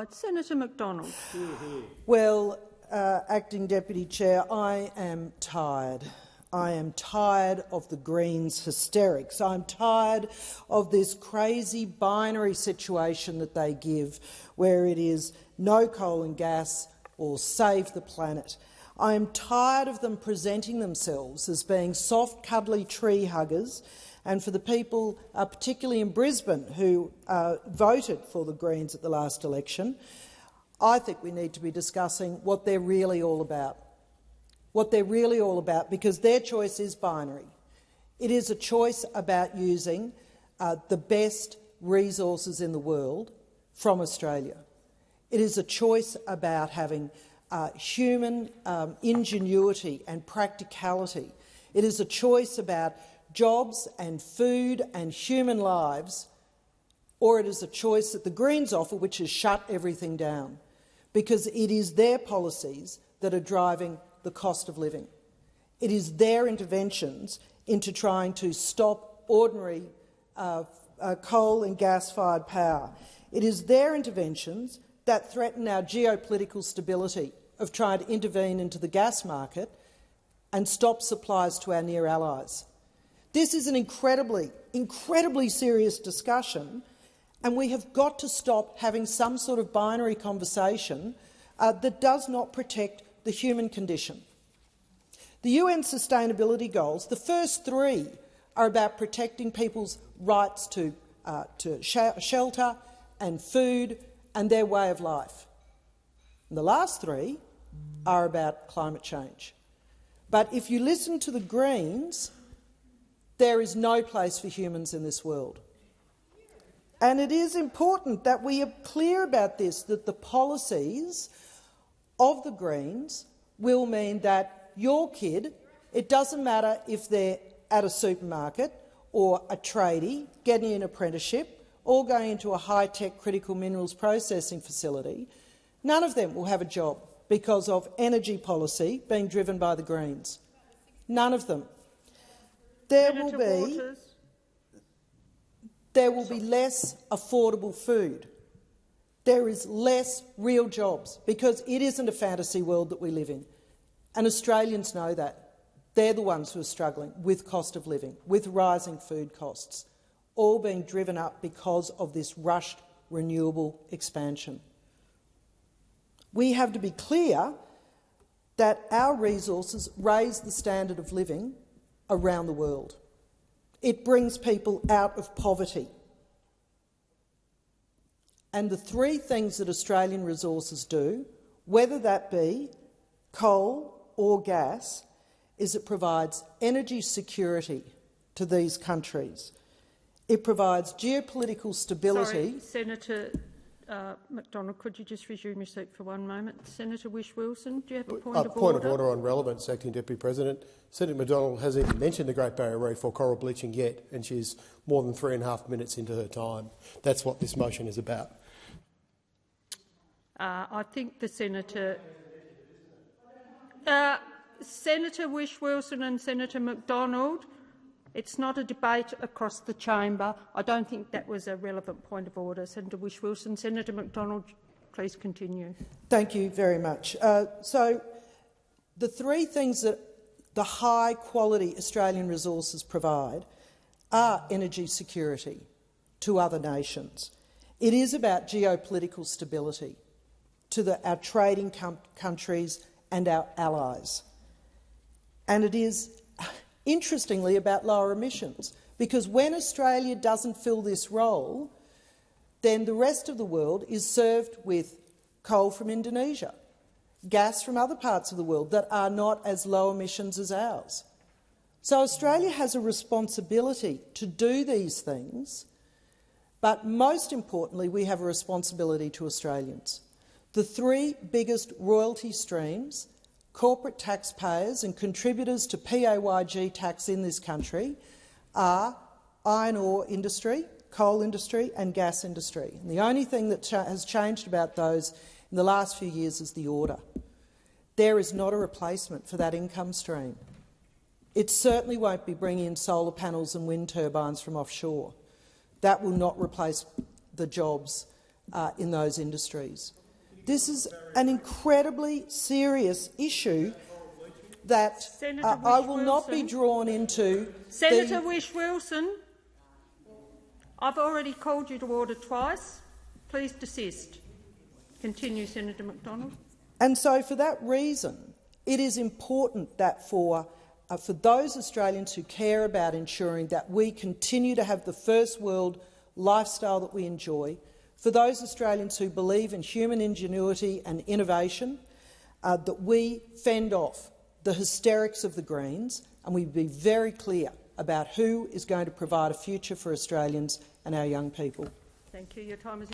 side. Senator McDonald. Well, Acting Deputy Chair, I am tired. I am tired of the Greens' hysterics. I'm tired of this crazy binary situation that they give, where it is no coal and gas or save the planet. I am tired of them presenting themselves as being soft, cuddly tree huggers, and for the people, particularly in Brisbane, who voted for the Greens at the last election, I think we need to be discussing what they're really all about. What they're really all about, because their choice is binary. It is a choice about using the best resources in the world from Australia. It is a choice about having human ingenuity and practicality. It is a choice about jobs and food and human lives, or it is a choice that the Greens offer, which is shut everything down, because it is their policies that are driving the cost of living. It is their interventions into trying to stop ordinary coal and gas-fired power. It is their interventions that threaten our geopolitical stability of trying to intervene into the gas market and stop supplies to our near allies. This is an incredibly serious discussion, and we have got to stop having some sort of binary conversation that does not protect the human condition. The UN Sustainability Goals, the first three, are about protecting people's rights to shelter and food and their way of life. And the last three are about climate change. But if you listen to the Greens, there is no place for humans in this world. And it is important that we are clear about this, that the policies of the Greens will mean that your kid, it doesn't matter if they're at a supermarket or a tradie getting an apprenticeship or going into a high-tech critical minerals processing facility, none of them will have a job because of energy policy being driven by the Greens. None of them. There will be less affordable food. There is less real jobs, because it isn't a fantasy world that we live in. And Australians know that. They're the ones who are struggling with cost of living, with rising food costs, all being driven up because of this rushed renewable expansion. We have to be clear that our resources raise the standard of living around the world. It brings people out of poverty. And the three things that Australian resources do, whether that be coal or gas, is it provides energy security to these countries. It provides geopolitical stability. Sorry, Senator McDonald, could you just resume your seat for one moment? Senator Whish-Wilson, do you have a point of order? Point of order on relevance, Acting Deputy President. Senator McDonald hasn't even mentioned the Great Barrier Reef or coral bleaching yet, and she's more than 3.5 minutes into her time. That's what this motion is about. I think the Senator... Senator Whish-Wilson and Senator McDonald, it's not a debate across the chamber. I don't think that was a relevant point of order. Senator Whish-Wilson. Senator McDonald, please continue. Thank you very much. So the three things that the high-quality Australian resources provide are energy security to other nations. It is about geopolitical stability to our trading countries and our allies. And it is, interestingly, about lower emissions, because when Australia doesn't fill this role, then the rest of the world is served with coal from Indonesia, gas from other parts of the world that are not as low emissions as ours. So Australia has a responsibility to do these things, but most importantly, we have a responsibility to Australians. The three biggest royalty streams, corporate taxpayers and contributors to PAYG tax in this country, are iron ore industry, coal industry and gas industry. And the only thing that has changed about those in the last few years is the order. There is not a replacement for that income stream. It certainly won't be bringing in solar panels and wind turbines from offshore. That will not replace the jobs in those industries. This is an incredibly serious issue that I will not be drawn into. Senator Whish-Wilson, I've already called you to order twice. Please desist. Continue, Senator McDonald. And so for that reason, it is important that for those Australians who care about ensuring that we continue to have the first world lifestyle that we enjoy, for those Australians who believe in human ingenuity and innovation, that we fend off the hysterics of the Greens and we be very clear about who is going to provide a future for Australians and our young people. Thank you. Your time is